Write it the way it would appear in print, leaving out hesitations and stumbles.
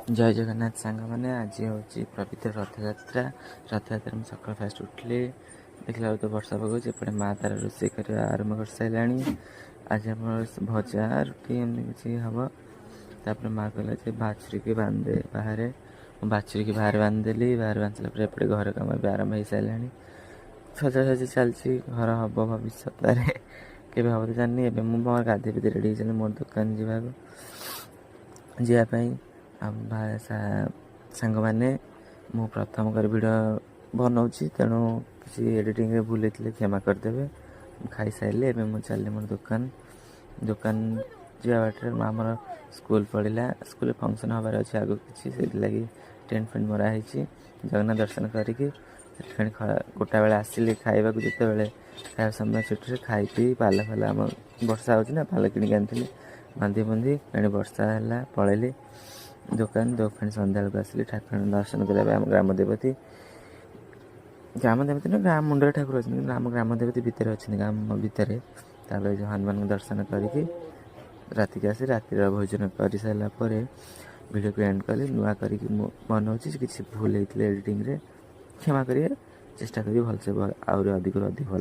जय जगन्नाथ सांग मैंने आज हूँ पवित्र रथयात्रा। रथयात्रा में सकाल फास्ट उठिले देखला तो वर्षा पकाଉଛି एपटे माँ तार रोषे कर आरम्भ कर सारा। आज आम भजा रुटी एमती किसी हम तापर माँ कहला बाछुरी की बांधे बाहर। बाछुरी की बाहर बांधिदेली। बाहर बांध सारापर एपटे घर कम भी आरम्भ हो सारा। सजासजी चलती घर हम भविष्य के हम तो जानी। ए मोर गाधे पीधे रेडी होती मोर दुकान जावाई सांग मैंने मु प्रथम कर भिडियो बनाऊँगी तेणु किसी एडिटिंग भूल होते क्षमा करदे। खाई सारे ए चलिए मोर दुकान जा बाटर आमर स्कूल पड़ा स्कूल फंक्शन हबार अच्छे आग कि लगी टेंट फेंट मराही जगन्नाथ दर्शन करके गोटा बेले आसिली खाइबा जिते बड़े खाया समय छुट्टी खाई पी पाला फाला आम वर्षा होना पाल किणिक आनी बांधी बुंधी एणे वर्षा है पलैली दुकान सन्ध्या बेलू आसिली ठाकुर दर्शन करने ग्राम देवती ना गाँ मुंडे ठाकुर अच्छे आम ग्राम देवती भितर अच्छे गाँ भितर जो हनुमान दर्शन करके राति आसी रातिर भोजन कर सारापर वीडियो को एंड कली नुआ कर बनाऊँगी किसी भूल होते एडिटिंग क्षमा करेंगे चेष्टा करी भलसे अधिक भल।